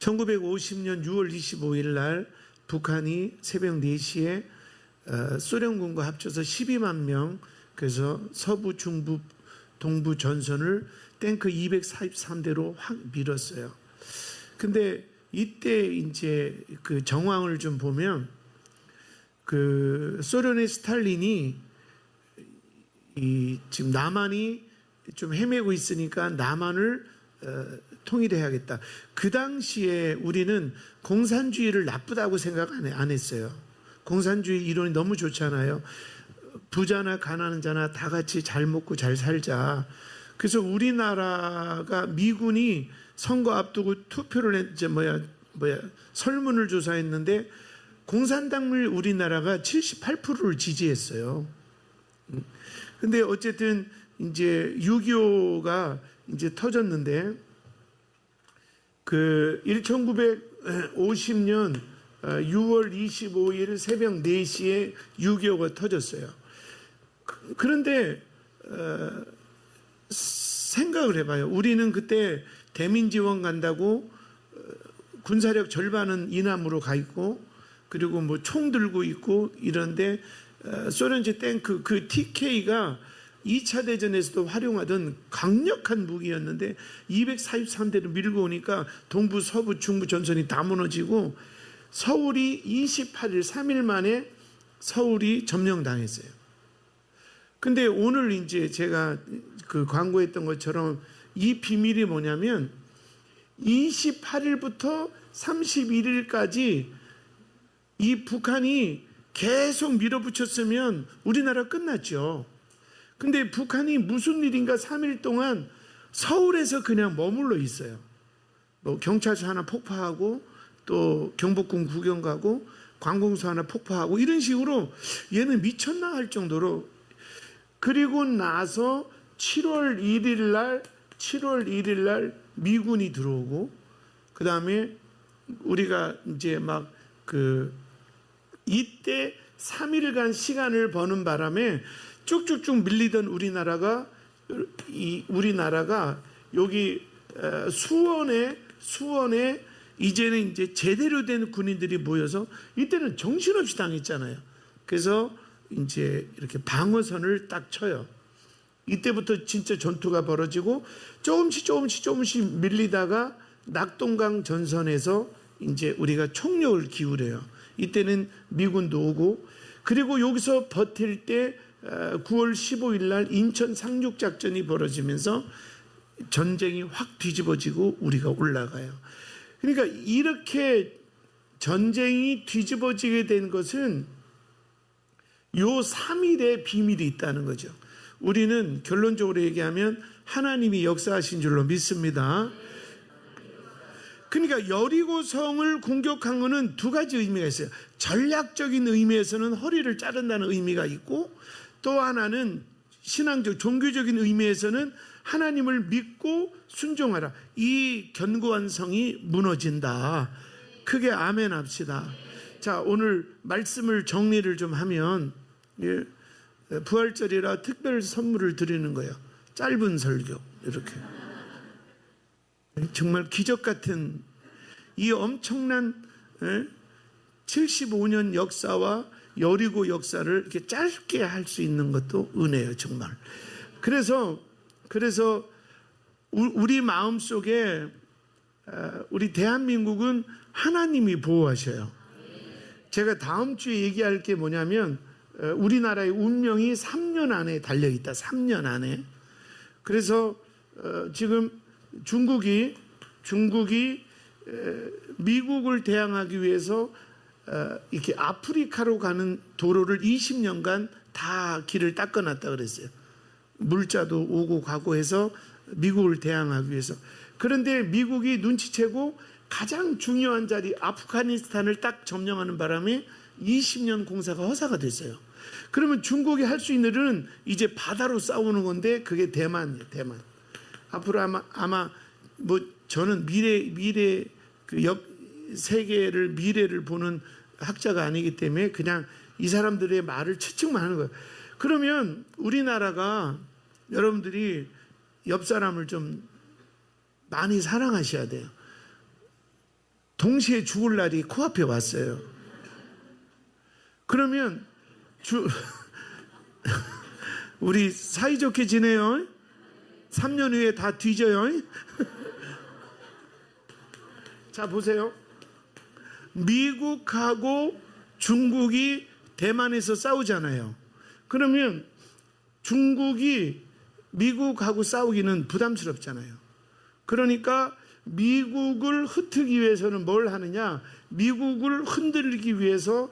1950년 6월 25일 날 북한이 새벽 4시에 소련군과 합쳐서 12만 명, 그래서 서부, 중부, 동부 전선을 탱크 243대로 확 밀었어요. 근데 이때 이제 그 정황을 좀 보면 그 소련의 스탈린이 지금 남한이 좀 헤매고 있으니까 남한을 통일해야겠다. 그 당시에 우리는 공산주의를 나쁘다고 생각 안 했어요. 공산주의 이론이 너무 좋잖아요. 부자나 가난한 자나 다 같이 잘 먹고 잘 살자. 그래서 우리나라가 미군이 선거 앞두고 투표를 설문을 조사했는데 공산당을 우리나라가 78%를 지지했어요. 근데 어쨌든 이제 6.25가 이제 터졌는데 그 1950년 6월 25일 새벽 4시에 6.25가 터졌어요. 그런데 생각을 해봐요. 우리는 그때 대민지원 간다고 군사력 절반은 이남으로 가 있고 그리고 뭐 총 들고 있고 이런데 소련제 탱크 그 TK가 2차 대전에서도 활용하던 강력한 무기였는데 243대를 밀고 오니까 동부, 서부, 중부 전선이 다 무너지고 서울이 28일 3일 만에 서울이 점령당했어요. 근데 오늘 이제 제가 그 광고했던 것처럼 이 비밀이 뭐냐면 28일부터 31일까지 이 북한이 계속 밀어붙였으면 우리나라 끝났죠. 근데 북한이 무슨 일인가 3일 동안 서울에서 그냥 머물러 있어요. 뭐 경찰서 하나 폭파하고 또 경복궁 구경 가고 관공서 하나 폭파하고 이런 식으로 얘는 미쳤나 할 정도로. 그리고 나서 7월 1일 날 미군이 들어오고 그다음에 우리가 이제 막 이때 3일간 시간을 버는 바람에 쭉쭉쭉 밀리던 우리나라가 여기 수원에 이제는 이제 제대로 된 군인들이 모여서 이때는 정신없이 당했잖아요. 그래서 이제 이렇게 방어선을 딱 쳐요. 이때부터 진짜 전투가 벌어지고 조금씩 밀리다가 낙동강 전선에서 이제 우리가 총력을 기울여요. 이때는 미군도 오고 그리고 여기서 버틸 때 9월 15일 날 인천 상륙작전이 벌어지면서 전쟁이 확 뒤집어지고 우리가 올라가요. 그러니까 이렇게 전쟁이 뒤집어지게 된 것은 요 3일의 비밀이 있다는 거죠. 우리는 결론적으로 얘기하면 하나님이 역사하신 줄로 믿습니다. 그러니까 여리고성을 공격한 것은 두 가지 의미가 있어요. 전략적인 의미에서는 허리를 자른다는 의미가 있고 또 하나는 신앙적 종교적인 의미에서는 하나님을 믿고 순종하라. 이 견고한 성이 무너진다. 크게 아멘 합시다. 자, 오늘 말씀을 정리를 좀 하면 부활절이라 특별 선물을 드리는 거예요. 짧은 설교 이렇게. 정말 기적 같은 이 엄청난 75년 역사와 여리고 역사를 이렇게 짧게 할 수 있는 것도 은혜예요, 정말. 그래서 우리 마음속에 우리 대한민국은 하나님이 보호하셔요. 제가 다음 주에 얘기할 게 뭐냐면 우리나라의 운명이 3년 안에 달려있다. 3년 안에. 그래서 지금 중국이 미국을 대항하기 위해서 이렇게 아프리카로 가는 도로를 20년간 다 길을 닦아놨다 그랬어요. 물자도 오고 가고 해서 미국을 대항하기 위해서. 그런데 미국이 눈치채고 가장 중요한 자리 아프가니스탄을 딱 점령하는 바람에 20년 공사가 허사가 됐어요. 그러면 중국이 할 수 있는 일은 이제 바다로 싸우는 건데 그게 대만이에요. 대만. 앞으로 아마 뭐 저는 미래 세계를 미래를 보는 학자가 아니기 때문에 그냥 이 사람들의 말을 추측만 하는 거예요. 그러면 우리나라가 여러분들이 옆 사람을 좀 많이 사랑하셔야 돼요. 동시에 죽을 날이 코앞에 왔어요. 그러면 우리 사이좋게 지내요. 3년 후에 다 뒤져요. 자, 보세요. 미국하고 중국이 대만에서 싸우잖아요. 그러면 중국이 미국하고 싸우기는 부담스럽잖아요. 그러니까 미국을 흩트기 위해서는 뭘 하느냐? 미국을 흔들기 위해서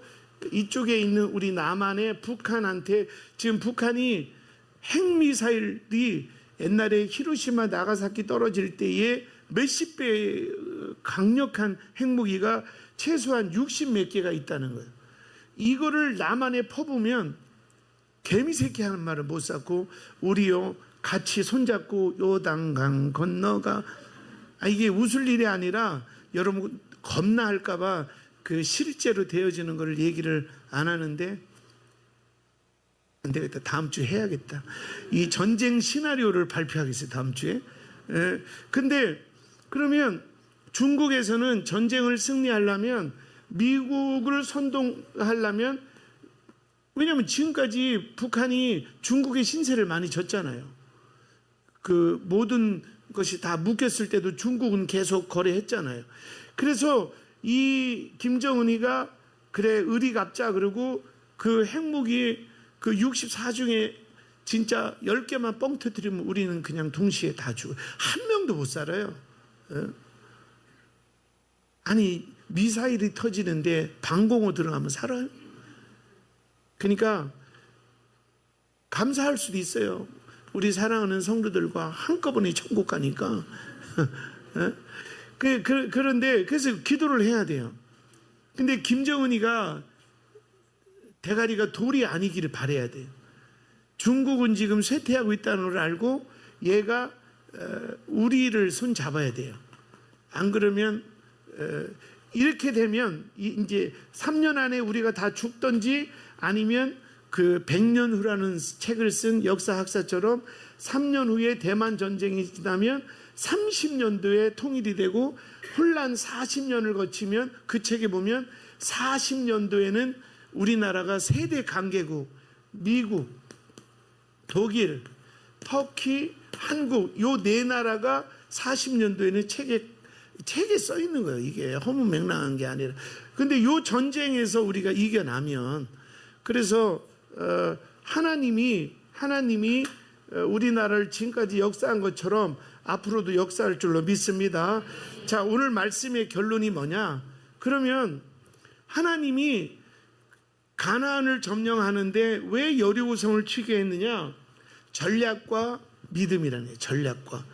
이쪽에 있는 우리 남한의 북한한테, 지금 북한이 핵미사일이 옛날에 히로시마 나가사키 떨어질 때에 몇십 배 강력한 핵무기가 최소한 60 몇 개가 있다는 거예요. 이거를 남한에 퍼부면 개미새끼 하는 말을 못 쌓고 우리요 같이 손잡고 요단강 건너가, 이게 웃을 일이 아니라 여러분 겁나할까봐 그 실제로 되어지는 걸 얘기를 안 하는데, 안 되겠다. 다음 주에 해야겠다. 이 전쟁 시나리오를 발표하겠어요. 다음 주에. 근데 그러면 중국에서는 전쟁을 승리하려면, 미국을 선동하려면, 왜냐하면 지금까지 북한이 중국의 신세를 많이 졌잖아요. 그 모든 것이 다 묶였을 때도 중국은 계속 거래했잖아요. 그래서 이 김정은이가 그래 의리 갚자 그러고 그 핵무기 그 64중에 진짜 10개만 뻥 터뜨리면 우리는 그냥 동시에 다 죽어요. 한 명도 못 살아요. 아니 미사일이 터지는데 방공호 들어가면 살아요? 그러니까 감사할 수도 있어요. 우리 사랑하는 성도들과 한꺼번에 천국 가니까. 그런데 그래서 기도를 해야 돼요. 근데 김정은이가 대가리가 돌이 아니기를 바라야 돼요. 중국은 지금 쇠퇴하고 있다는 걸 알고 얘가 우리를 손 잡아야 돼요. 안 그러면 이렇게 되면 이제 3년 안에 우리가 다 죽든지, 아니면 그 100년 후라는 책을 쓴 역사학사처럼 3년 후에 대만 전쟁이 지나면 30년도에 통일이 되고 혼란 40년을 거치면, 그 책에 보면 40년도에는 우리나라가 세대 강대국, 미국, 독일, 터키, 한국 요 네 나라가 40년도에는 책에 써 있는 거예요. 이게 허무맹랑한 게 아니라. 근데 요 전쟁에서 우리가 이겨나면, 그래서 하나님이 우리나라를 지금까지 역사한 것처럼 앞으로도 역사할 줄로 믿습니다. 자, 오늘 말씀의 결론이 뭐냐? 그러면 하나님이 가나안을 점령하는데 왜 여리고성을 치게 했느냐? 전략과 믿음이라는, 전략과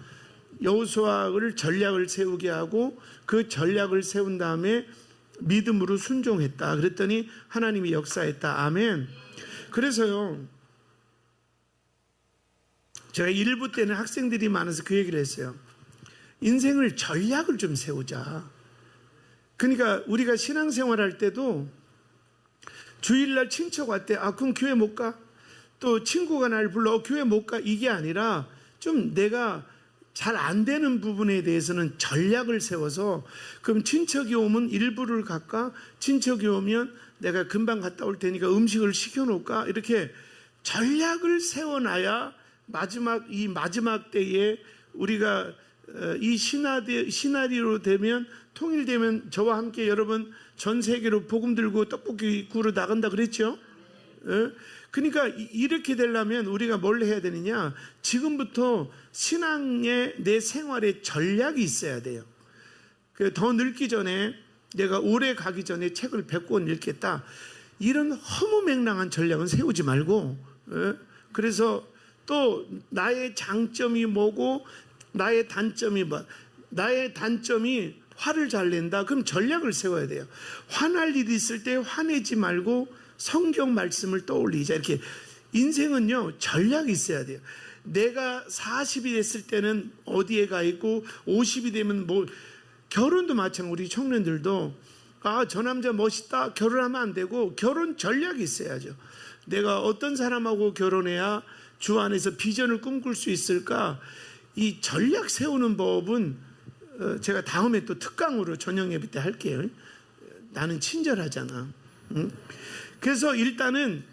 여호수아를 전략을 세우게 하고 그 전략을 세운 다음에 믿음으로 순종했다. 그랬더니 하나님이 역사했다. 아멘. 그래서요, 제가 1부 때는 학생들이 많아서 그 얘기를 했어요. 인생을 전략을 좀 세우자. 그러니까 우리가 신앙생활 할 때도 주일날 친척 왔대. 그럼 교회 못 가? 또 친구가 날 불러. 교회 못 가? 이게 아니라 좀 내가 잘 안 되는 부분에 대해서는 전략을 세워서, 그럼 친척이 오면 일부를 갈까? 친척이 오면 내가 금방 갔다 올 테니까 음식을 시켜놓을까? 이렇게 전략을 세워놔야 마지막 때에 우리가 이 시나리오로 되면, 통일되면 저와 함께 여러분 전 세계로 복음 들고 떡볶이 구우러 나간다 그랬죠? 그러니까 이렇게 되려면 우리가 뭘 해야 되느냐? 지금부터 신앙의 내 생활에 전략이 있어야 돼요. 더 늙기 전에, 내가 오래 가기 전에 책을 100권 읽겠다, 이런 허무맹랑한 전략은 세우지 말고, 그래서 또 나의 장점이 뭐고 나의 단점이 뭐, 나의 단점이 화를 잘 낸다, 그럼 전략을 세워야 돼요. 화날 일이 있을 때 화내지 말고 성경 말씀을 떠올리자. 이렇게 인생은요 전략이 있어야 돼요. 내가 40이 됐을 때는 어디에 가 있고 50이 되면 뭐, 결혼도 마찬가지로 우리 청년들도 저 남자 멋있다 결혼하면 안 되고, 결혼 전략이 있어야죠. 내가 어떤 사람하고 결혼해야 주 안에서 비전을 꿈꿀 수 있을까? 이 전략 세우는 법은 제가 다음에 또 특강으로 저녁 예배 때 할게요. 나는 친절하잖아. 응? 그래서 일단은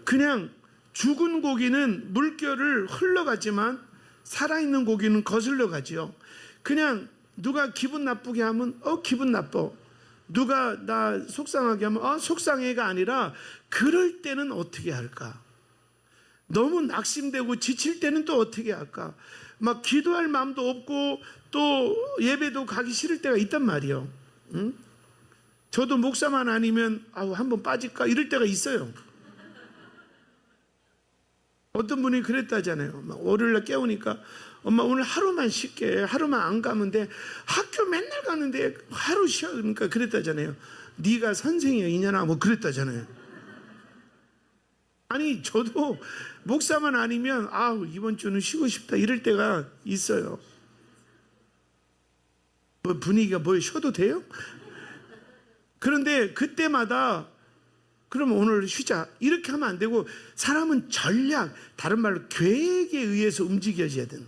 그냥 죽은 고기는 물결을 흘러가지만 살아있는 고기는 거슬러 가지요. 그냥 누가 기분 나쁘게 하면 기분 나빠. 누가 나 속상하게 하면 속상해가 아니라 그럴 때는 어떻게 할까? 너무 낙심되고 지칠 때는 또 어떻게 할까? 막 기도할 마음도 없고 또 예배도 가기 싫을 때가 있단 말이에요. 응? 저도 목사만 아니면 한번 빠질까 이럴 때가 있어요. 어떤 분이 그랬다잖아요. 월요일날 깨우니까 엄마 오늘 하루만 쉴게. 하루만 안 가면 돼. 학교 맨날 가는데 하루 쉬어. 그러니까 그랬다잖아요. 네가 선생이야 이년아 뭐 그랬다잖아요. 아니 저도 목사만 아니면 이번 주는 쉬고 싶다 이럴 때가 있어요. 뭐 분위기가 쉬어도 돼요? 그런데 그때마다 그러면 오늘 쉬자 이렇게 하면 안 되고 사람은 전략, 다른 말로 계획에 의해서 움직여져야 되는.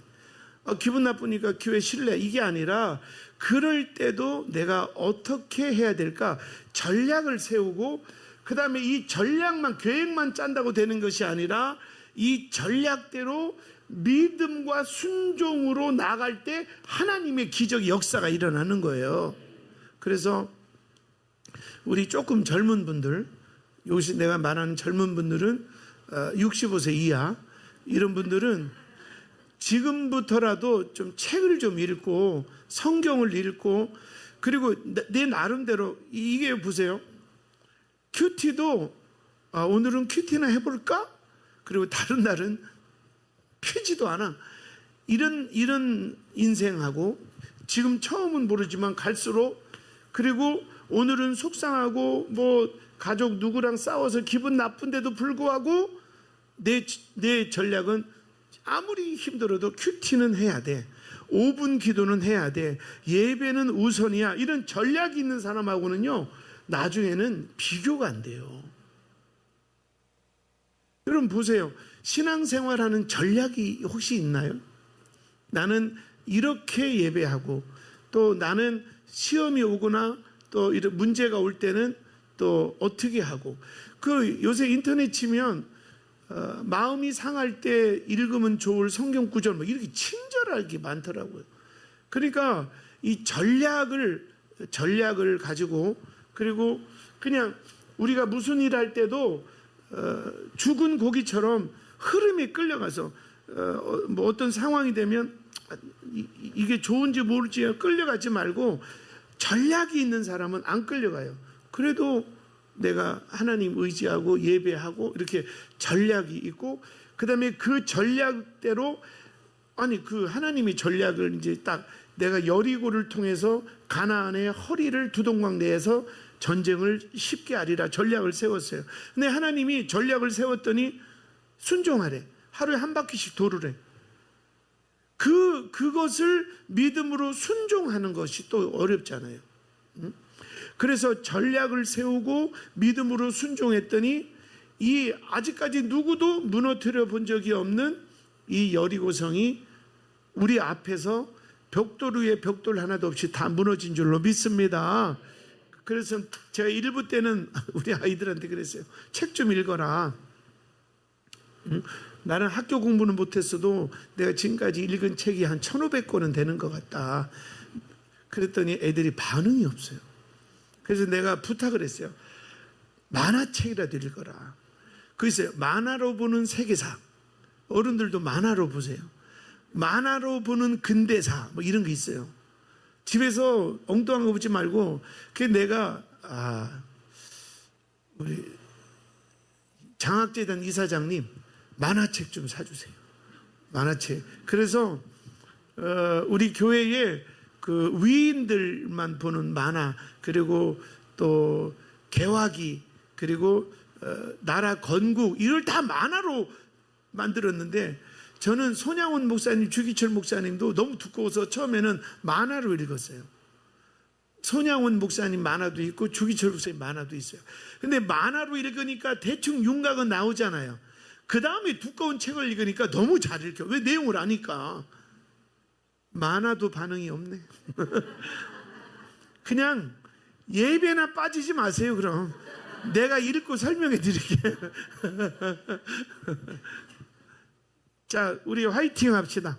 기분 나쁘니까 교회 쉴래 이게 아니라 그럴 때도 내가 어떻게 해야 될까 전략을 세우고 그 다음에 이 전략만 계획만 짠다고 되는 것이 아니라 이 전략대로 믿음과 순종으로 나갈 때 하나님의 기적 역사가 일어나는 거예요. 그래서 우리 조금 젊은 분들, 요새 내가 말하는 젊은 분들은 65세 이하 이런 분들은 지금부터라도 좀 책을 좀 읽고 성경을 읽고 그리고 내 나름대로 이게 보세요. 큐티도 오늘은 큐티나 해볼까? 그리고 다른 날은 펴지도 않아. 이런 인생하고 지금 처음은 모르지만 갈수록 그리고 오늘은 속상하고 가족 누구랑 싸워서 기분 나쁜데도 불구하고 내 전략은 아무리 힘들어도 큐티는 해야 돼. 5분 기도는 해야 돼. 예배는 우선이야. 이런 전략이 있는 사람하고는요 나중에는 비교가 안 돼요. 여러분 보세요. 신앙생활하는 전략이 혹시 있나요? 나는 이렇게 예배하고 또 나는 시험이 오거나 또 이런 문제가 올 때는 또 어떻게 하고 요새 인터넷 치면 마음이 상할 때 읽으면 좋을 성경 구절 이렇게 친절하게 많더라고요. 그러니까 이 전략을 가지고 그리고 그냥 우리가 무슨 일 할 때도 죽은 고기처럼 흐름에 끌려가서 어떤 상황이 되면 이게 좋은지 모를지 끌려가지 말고 전략이 있는 사람은 안 끌려가요. 그래도 내가 하나님 의지하고 예배하고 이렇게 전략이 있고 그 다음에 그 전략대로 그 하나님이 전략을 이제 딱 내가 여리고를 통해서 가나안의 허리를 두동강 내에서 전쟁을 쉽게 하리라 전략을 세웠어요. 근데 하나님이 전략을 세웠더니 순종하래. 하루에 한 바퀴씩 도르래. 그것을 믿음으로 순종하는 것이 또 어렵잖아요. 그래서 전략을 세우고 믿음으로 순종했더니 이 아직까지 누구도 무너뜨려 본 적이 없는 이 여리고성이 우리 앞에서 벽돌 위에 벽돌 하나도 없이 다 무너진 줄로 믿습니다. 그래서 제가 1부 때는 우리 아이들한테 그랬어요. 책 좀 읽어라. 나는 학교 공부는 못했어도 내가 지금까지 읽은 책이 한 1,500권은 되는 것 같다. 그랬더니 애들이 반응이 없어요. 그래서 내가 부탁을 했어요. 만화책이라도 읽어라. 그래서 만화로 보는 세계사. 어른들도 만화로 보세요. 만화로 보는 근대사 이런 거 있어요. 집에서 엉뚱한 거 보지 말고 내가 우리 장학재단 이사장님 만화책 좀 사주세요. 만화책. 그래서 우리 교회에 그 위인들만 보는 만화 그리고 또 개화기 그리고 나라 건국 이걸 다 만화로 만들었는데 저는 손양원 목사님, 주기철 목사님도 너무 두꺼워서 처음에는 만화로 읽었어요. 손양원 목사님 만화도 있고 주기철 목사님 만화도 있어요. 근데 만화로 읽으니까 대충 윤곽은 나오잖아요. 그 다음에 두꺼운 책을 읽으니까 너무 잘 읽혀. 왜? 내용을 아니까. 많아도 반응이 없네. 그냥 예배나 빠지지 마세요. 그럼 내가 읽고 설명해 드릴게요. 자, 우리 화이팅 합시다.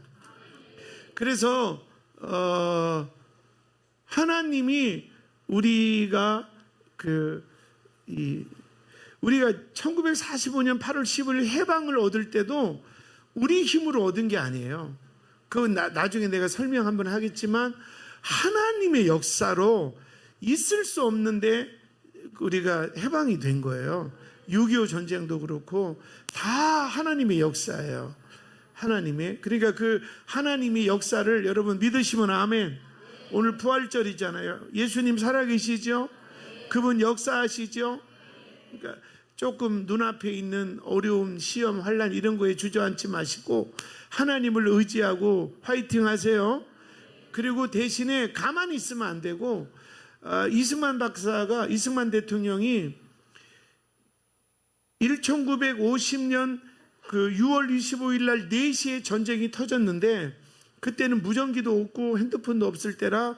그래서 하나님이 우리가 우리가 1945년 8월 15일 해방을 얻을 때도 우리 힘으로 얻은 게 아니에요. 그건 나중에 내가 설명 한번 하겠지만 하나님의 역사로 있을 수 없는데 우리가 해방이 된 거예요. 6.25 전쟁도 그렇고 다 하나님의 역사예요. 하나님의. 그러니까 그 하나님의 역사를 여러분 믿으시면 아멘. 오늘 부활절이잖아요. 예수님 살아계시죠? 그분 역사하시죠? 그러니까 조금 눈앞에 있는 어려움, 시험, 환난 이런 거에 주저앉지 마시고 하나님을 의지하고 화이팅 하세요. 그리고 대신에 가만히 있으면 안 되고 이승만 대통령이 1950년 그 6월 25일 날 4시에 전쟁이 터졌는데 그때는 무전기도 없고 핸드폰도 없을 때라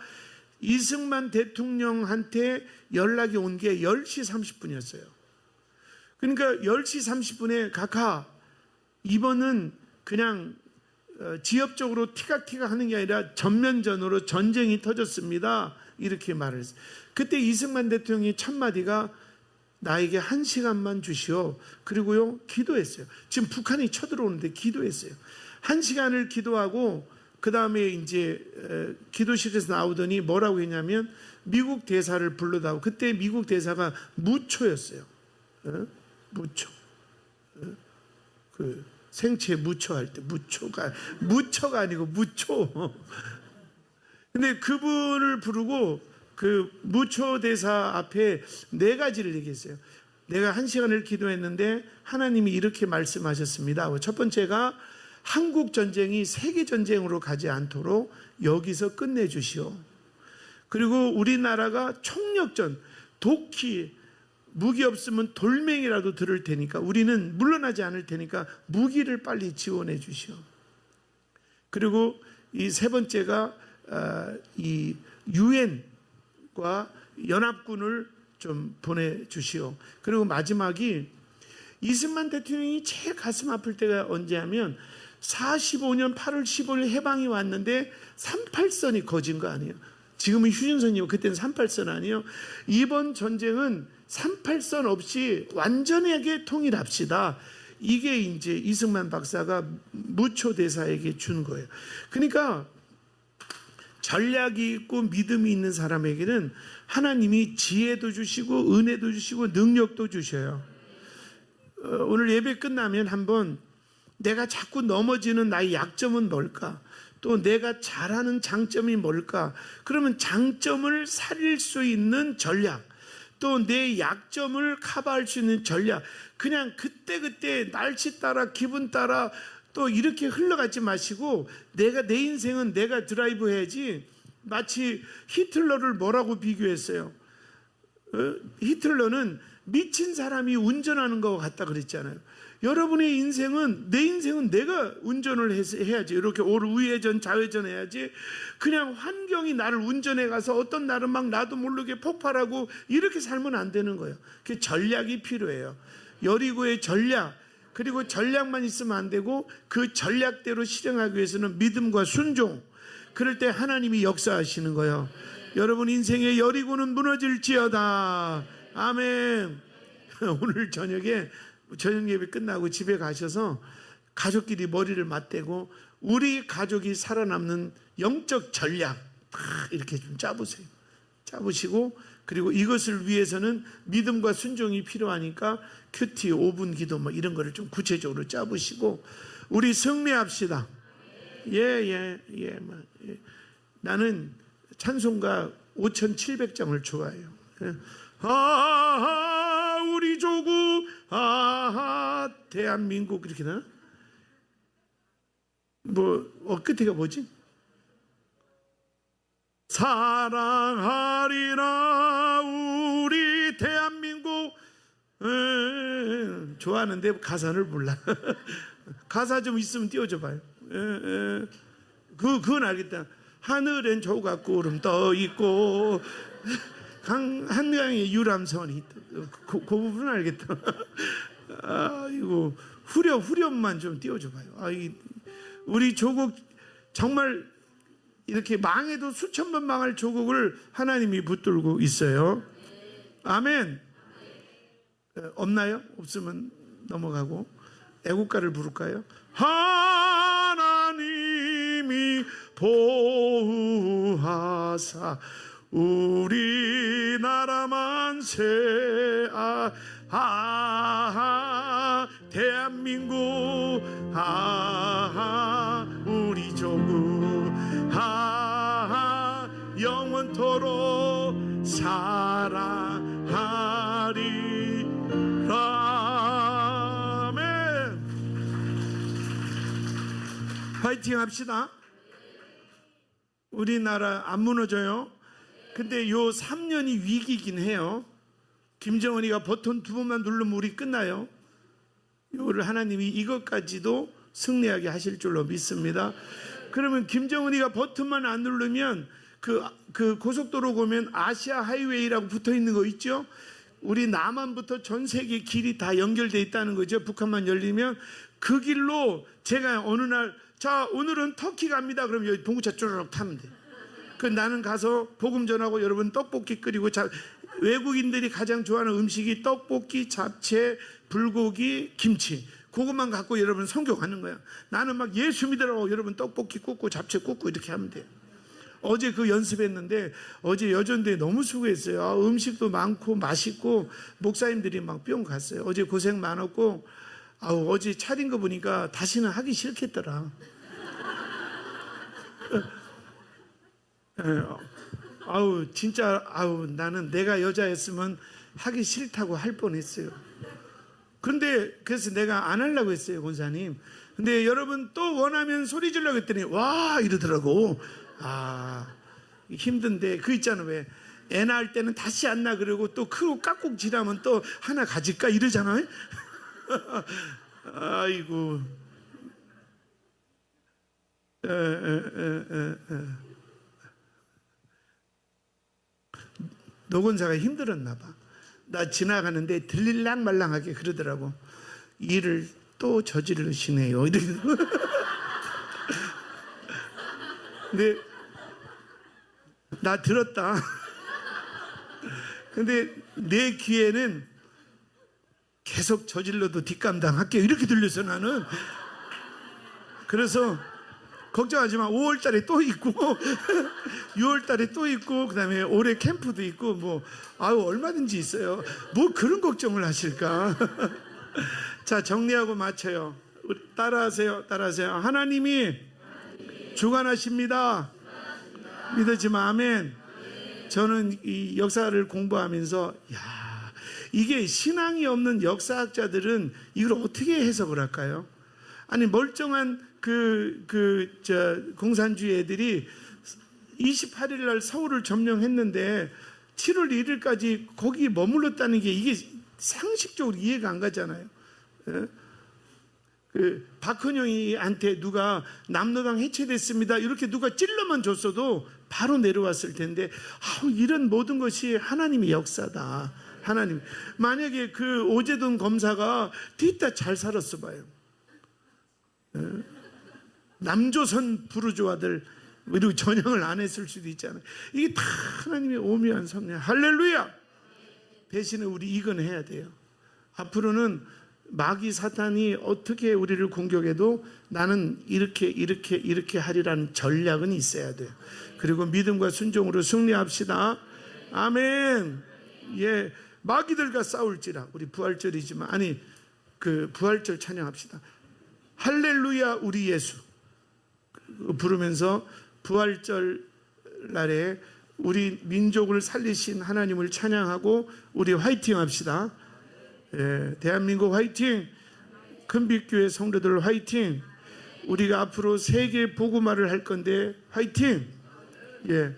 이승만 대통령한테 연락이 온 게 10시 30분이었어요. 그러니까 10시 30분에 각하 이번은 그냥 지엽적으로 티각티각 하는 게 아니라 전면전으로 전쟁이 터졌습니다. 이렇게 말을 했어요. 그때 이승만 대통령이 첫 마디가 나에게 1시간만 주시오. 그리고요 기도했어요. 지금 북한이 쳐들어오는데 기도했어요. 1시간을 기도하고 그 다음에 이제 기도실에서 나오더니 뭐라고 했냐면 미국 대사를 불러다오. 그때 미국 대사가 무초였어요. 무초. 그 생체 무초할 때 무초가 아니고 무초. 근데 그분을 부르고 그 무초 대사 앞에 4가지를 얘기했어요. 내가 1시간을 기도했는데 하나님이 이렇게 말씀하셨습니다. 첫 번째가 한국 전쟁이 세계 전쟁으로 가지 않도록 여기서 끝내주시오. 그리고 우리나라가 총력전, 도끼, 무기 없으면 돌멩이라도 들을 테니까 우리는 물러나지 않을 테니까 무기를 빨리 지원해 주시오. 그리고 이 3번째가 이 유엔과 연합군을 좀 보내주시오. 그리고 마지막이 이승만 대통령이 제일 가슴 아플 때가 언제 하면 45년 8월 15일 해방이 왔는데 38선이 거진 거 아니에요. 지금은 휴전선이고 그때는 38선 아니에요. 이번 전쟁은 38선 없이 완전하게 통일합시다. 이게 이제 이승만 박사가 무초 대사에게 준 거예요. 그러니까 전략이 있고 믿음이 있는 사람에게는 하나님이 지혜도 주시고 은혜도 주시고 능력도 주셔요. 오늘 예배 끝나면 한번 내가 자꾸 넘어지는 나의 약점은 뭘까? 또 내가 잘하는 장점이 뭘까? 그러면 장점을 살릴 수 있는 전략, 또 내 약점을 커버할 수 있는 전략, 그냥 그때그때 날씨 따라 기분 따라 또 이렇게 흘러가지 마시고 내 인생은 내가 드라이브 해야지. 마치 히틀러를 뭐라고 비교했어요? 히틀러는 미친 사람이 운전하는 것 같다 그랬잖아요. 여러분의 인생은, 내 인생은 내가 운전을 해야지. 이렇게 우회전 좌회전 해야지. 그냥 환경이 나를 운전해 가서 어떤 날은 막 나도 모르게 폭발하고 이렇게 살면 안 되는 거예요. 그 전략이 필요해요. 여리고의 전략, 그리고 전략만 있으면 안 되고 그 전략대로 실행하기 위해서는 믿음과 순종. 그럴 때 하나님이 역사하시는 거예요. 여러분 인생의 여리고는 무너질지어다. 아멘. 오늘 저녁에 저녁 예배 끝나고 집에 가셔서 가족끼리 머리를 맞대고 우리 가족이 살아남는 영적 전략 이렇게 좀 짜보세요. 짜보시고 그리고 이것을 위해서는 믿음과 순종이 필요하니까 큐티 5분 기도 뭐 이런 거를 좀 구체적으로 짜보시고 우리 승리합시다. 예. 나는 찬송가 5,700장을 좋아해요. 우리 조국 대한민국 이렇게 되나? 끝에가 뭐지? 사랑하리라 우리 대한민국. 좋아하는데 가사를 몰라. 가사 좀 있으면 띄워줘 봐요. 그건 알겠다. 하늘엔 조각구름 떠 있고 한강에 유람선이 있다. 그 부분 알겠다. 이거 후렴만 좀 띄워줘봐요. 우리 조국 정말 이렇게 망해도 수천 번 망할 조국을 하나님이 붙들고 있어요. 아멘. 없나요? 없으면 넘어가고 애국가를 부를까요? 하나님이 보호하사 우리나라 만세 대한민국 우리 조국 영원토록 사랑하리라. 아멘. 파이팅 합시다. 우리나라 안 무너져요. 근데 요 3년이 위기긴 해요. 김정은이가 버튼 2번만 누르면 우리 끝나요. 요를 하나님이 이것까지도 승리하게 하실 줄로 믿습니다. 그러면 김정은이가 버튼만 안 누르면 그 고속도로 보면 아시아 하이웨이라고 붙어 있는 거 있죠? 우리 남한부터 전 세계 길이 다 연결돼 있다는 거죠. 북한만 열리면 그 길로 제가 어느 날 자 오늘은 터키 갑니다. 그럼 여기 봉구차 쪼르륵 타면 돼. 그 나는 가서 복음 전하고 여러분 떡볶이 끓이고 외국인들이 가장 좋아하는 음식이 떡볶이, 잡채, 불고기, 김치. 그것만 갖고 여러분 성경하는 거야. 나는 막 예수 믿으라고 여러분 떡볶이 굽고 잡채 굽고 이렇게 하면 돼요. 어제 그 연습했는데 어제 여전대에 너무 수고했어요. 음식도 많고 맛있고 목사님들이 막 뿅 갔어요. 어제 고생 많았고 어제 차린 거 보니까 다시는 하기 싫겠더라. 진짜 나는 내가 여자였으면 하기 싫다고 할 뻔했어요. 근데 그래서 내가 안 하려고 했어요, 권사님. 근데 여러분 또 원하면 소리 질러 그랬더니 와 이러더라고. 힘든데 그 있잖아 왜 애 낳을 때는 다시 안 나 그러고 또 크고 깍꼭 지나면 또 하나 가질까 이러잖아요. 아이고. 노건사가 힘들었나 봐. 나 지나가는데 들릴랑 말랑하게 그러더라고. 일을 또 저지르시네요. 근데 나 들었다. 근데 내 귀에는 계속 저질러도 뒷감당할게요. 이렇게 들려서 나는. 그래서 걱정하지 마. 5월 달에 또 있고 6월 달에 또 있고 그다음에 올해 캠프도 있고 뭐 얼마든지 있어요. 뭐 그런 걱정을 하실까? 자, 정리하고 마쳐요. 따라하세요. 하나님이 주관하십니다. 믿어지만 아멘. 저는 이 역사를 공부하면서 이게 신앙이 없는 역사학자들은 이걸 어떻게 해석을 할까요? 아니 멀쩡한 공산주의 애들이 28일 날 서울을 점령했는데 7월 1일까지 거기 머물렀다는 게 이게 상식적으로 이해가 안 가잖아요. 박헌영이한테 누가 남로당 해체됐습니다 이렇게 누가 찔러만 줬어도 바로 내려왔을 텐데 이런 모든 것이 하나님의 역사다. 하나님 만약에 그 오제돈 검사가 뒤따 잘 살았어 봐요. 남조선 부르주아들 그리고 전향을 안 했을 수도 있잖아요. 이게 다 하나님의 오묘한 섭리. 할렐루야. 대신에 우리 이건 해야 돼요. 앞으로는 마귀 사탄이 어떻게 우리를 공격해도 나는 이렇게 하리라는 전략은 있어야 돼요. 그리고 믿음과 순종으로 승리합시다. 아멘. 예, 마귀들과 싸울지라. 우리 부활절이지만 부활절 찬양합시다. 할렐루야 우리 예수 부르면서 부활절 날에 우리 민족을 살리신 하나님을 찬양하고 우리 화이팅 합시다. 예, 대한민국 화이팅. 큰빛교회 성도들 화이팅. 우리가 앞으로 세계 복음화를 할 건데 화이팅. 예.